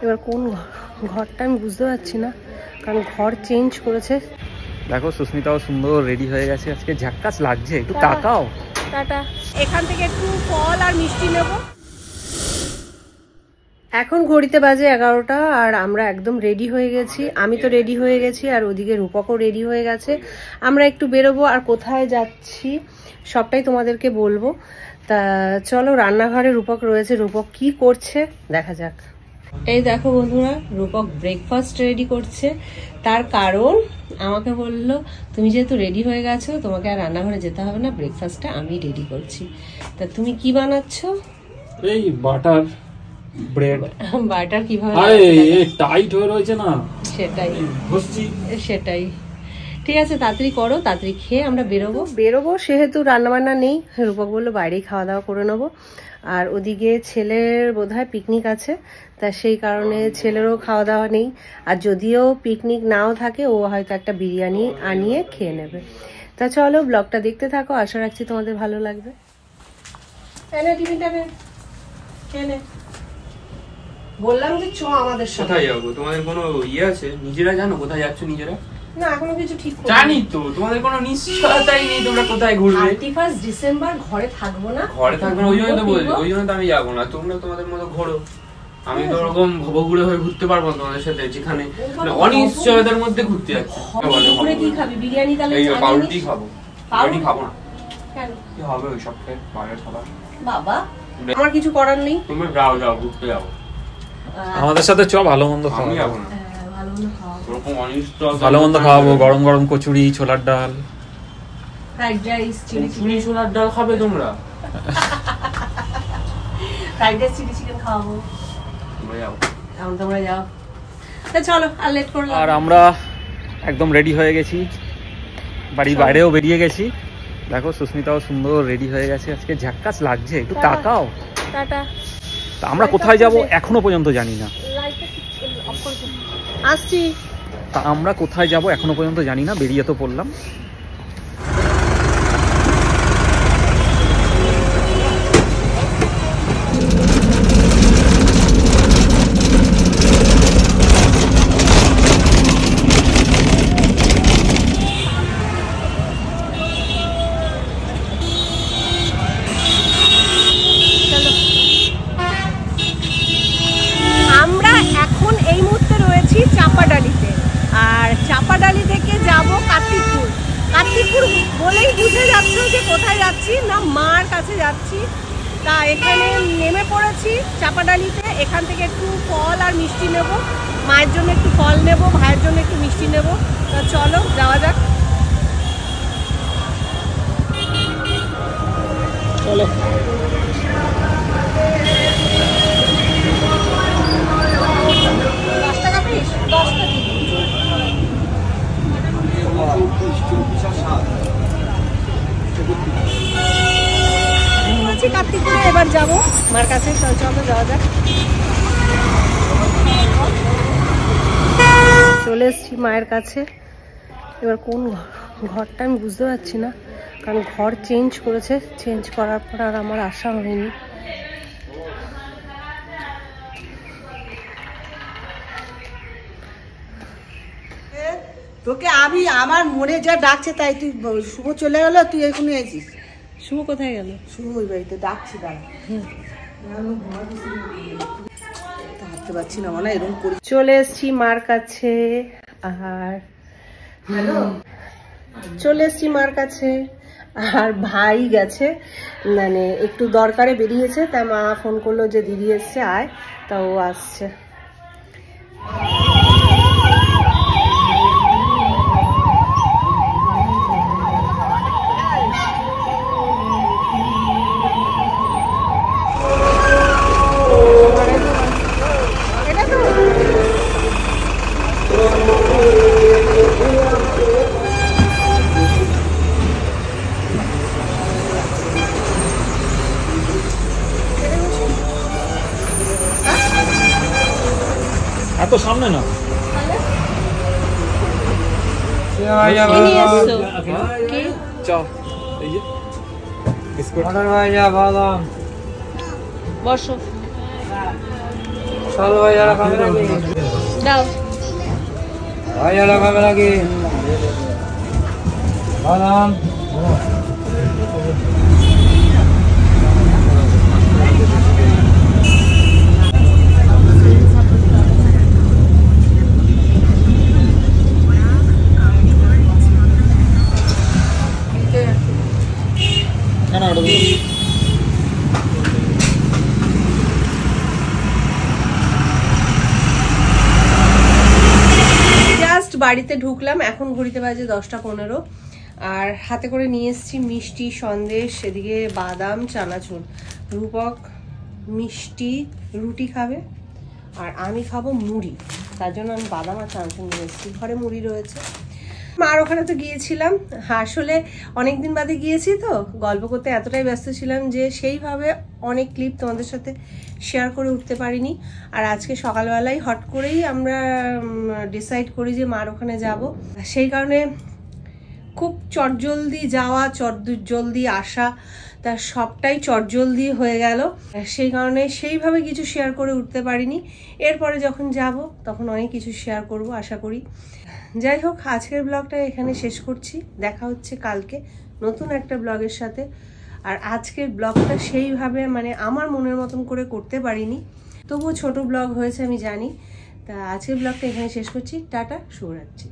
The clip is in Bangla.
এবার কোন ঘরটা আমি বুঝতে পারছি না, কারণ ঘর চেঞ্জ করেছে। দেখো সুস্মিতাও সুন্দর রেডি হয়ে গেছে, আজকে ঝাক্কাস লাগছে, একটু তাকাও। টাটা। এখান থেকে একটু ফল আর মিষ্টি নেব। এখন ঘড়িতে বাজে 11টা আর আমরা একদম রেডি হয়ে গেছি। আমি তো রেডি হয়ে গেছি আর ওদিকে রূপকও রেডি হয়ে গেছে। আমরা একটু বেরোবো, আর কোথায় যাচ্ছি সবটাই তোমাদেরকে বলবো। তা চলো, রান্নাঘরে রূপক রয়েছে, রূপক কি করছে দেখা যাক। এই দেখো বন্ধুরা, রূপক ব্রেকফাস্ট রেডি করছে। তার কারণ আমাকে বললো, তুমি যেহেতু রেডি হয়ে গেছো তোমাকে আর রান্নাঘরে যেতে হবে না, ব্রেকফাস্টটা আমি রেডি করছি। তা তুমি কি বানাচ্ছ? এই বাটার ব্রেড। বাটার কিভাবে? আরে এই টাইট হয়ে রয়েছে না, সেটাই ঘষছি। সেটাই ঠিক আছে, তাড়াতাড়ি করো, তাড়াতাড়ি খেয়ে আমরা বেরোবো। সেহেতু রান্নাবান্না নেই, রূপক বললো বাইরেই খাওয়া দাওয়া করে নেবো। আর ওদিকে ছেলের বোধহয় পিকনিক আছে, তা সেই কারণে ছেলেরও খাওয়া দাওয়া নেই। আর যদিও পিকনিক নাও থাকে, ও হয়তো একটা বিরিয়ানি আনিয়ে খেয়ে নেবে। তা চলো, ব্লগটা দেখতে থাকো, আশা রাখছি তোমাদের ভালো লাগবে। বললাম যে চ আমাদের সাথে। কোথায় যাবো? তোমাদের কোনো ইয়ে আছে? নিজেরা জানো কোথায় যাচ্ছ নিজেরা? না, এখনো কিছু ঠিক করিনি। জানি তো, তোমাদের কোনো নিশ্চয়তাই নেই তোমরা কোথায় ঘুরবে। 31 ডিসেম্বর ঘরে থাকবো না। ঘরে থাকবে না, ওই জন্য তো বলছি, ওই জন্য তো আমি যাবো না। তোমরা তোমাদের মতো ঘোরো, আমি তো ওরকম ভবঘুরে হয়ে ঘুরতে পারবো না তোমাদের সাথে, যেখানে অনিশ্চয়তার মধ্যে ঘুরতে যাচ্ছি। ঘুরে কি খাবি? বিরিয়ানি? তাহলে পাউরুটি খাবো। পাউরুটি খাবো না। কেন? কি হবে ওই সব খেয়ে? বাইরের খাবার। বাবা, আমার কিছু করার নেই। তুমি যাও ঘুরতে যাও, আমাদের সাথে চ, ভালো মন্দ খাওয়া। আমি যাবো না। ভালো মন্দ খাওয়াবো, গরম গরম কচুরি, ছোলার ডাল, ফ্রাইড রাইস, চিলি ছোলার ডাল খাবে তোমরা? ফ্রাইড রাইস, চিলি চিকেন খাওয়াবো। তোমরা যাও। তা চলো, আর লেট করলাম। আর আমরা একদম রেডি হয়ে গেছি, বাড়ির বাইরেও বেরিয়ে গেছি। দেখো সুস্মিতাও সুন্দর রেডি হয়ে গেছে, আজকে ঝাক্কাস লাগছে, একটু তাকাও। টাটা। তা আমরা কোথায় যাব এখনো পর্যন্ত জানি না। আসছি। তা আমরা কোথায় যাব এখনো পর্যন্ত জানি না, বেরিয়ে তো পড়লাম। আমরা এখন এই মুহূর্তে রয়েছি চাপাডালিতে, আর চাপাডালি থেকে যাব কার্তিকপুর। কার্তিকপুর বলেই বুঝে যাচ্ছ যে কোথায় যাচ্ছি, না মার কাছে যাচ্ছি। তা এখানে নেমে পড়েছি চাপাডালিতে। এখান থেকে একটু ফল আর মিষ্টি নেব, মায়ের জন্য একটু ফল নেব, ভাইয়ের জন্য একটু মিষ্টি নেব। তা চলো যাওয়া যাক। চলো। কার্তিকপুরে এবার যাবো মার কাছে, চলো যাওয়া যাক। চলে এসছি মায়ের কাছে। এবার কোন ঘরটা আমি বুঝতে পারছি না, কারণ ঘর চেঞ্জ করেছে, চেঞ্জ করার পর আর আমার আশা হয়নি। তোকে আমি আমার মনে যা ডাকছে তাই তুই শুভ চলে গেল, তুই এখানে এসেছিস। শুভ কোথায় গেল? শুভ ওই বাড়িতে ডাকছি, দাঁড়া হাঁটতে পারছি না, মানে এরকম করি। চলে এসছি মার কাছে, আর চলে এসছি মার কাছে। আর ভাই গেছে, মানে একটু দরকারে বেরিয়েছে, তাই মা ফোন করলো যে দিদি এসছে আয়, তা ও আসছে। এত সামনে না, বসো। দাও বাড়িতে ঢুকলাম, এখন ঘড়িতে বাজে 10টা 15 আর হাতে করে নিয়ে এসেছি মিষ্টি, সন্দেশ, এদিকে বাদাম, চানাচুর। রূপক মিষ্টি রুটি খাবে আর আমি খাবো মুড়ি, তার জন্য আমি বাদাম আর চানাচুর নিয়ে এসেছি। ঘরে মুড়ি রয়েছে। মার ওখানে তো গিয়েছিলাম, আসলে অনেকদিন বাদে গিয়েছি তো, গল্প করতে এতটাই ব্যস্ত ছিলাম যে সেইভাবে অনেক ক্লিপ তোমাদের সাথে শেয়ার করে উঠতে পারিনি। আর আজকে সকালবেলায় হট করেই আমরা ডিসাইড করি যে মার ওখানে যাব, সেই কারণে খুব চটজলদি যাওয়া, চটজলদি আসা, তার সবটাই চটজলদি হয়ে গেল। সেই কারণে সেইভাবে কিছু শেয়ার করে উঠতে পারিনি। এরপরে যখন যাব তখন অনেক কিছু শেয়ার করব আশা করি। যাই হোক, আজকের ব্লগটা এখানে শেষ করছি। দেখা হচ্ছে কালকে নতুন একটা ব্লগের সাথে। আর আজকের ব্লগটা সেইভাবে মানে আমার মনের মতন করে করতে পারিনি, তবুও ছোট ব্লগ হয়েছে আমি জানি। তা আজকের ব্লগটা এখানে শেষ করছি। টাটা, শুভরাত্রি।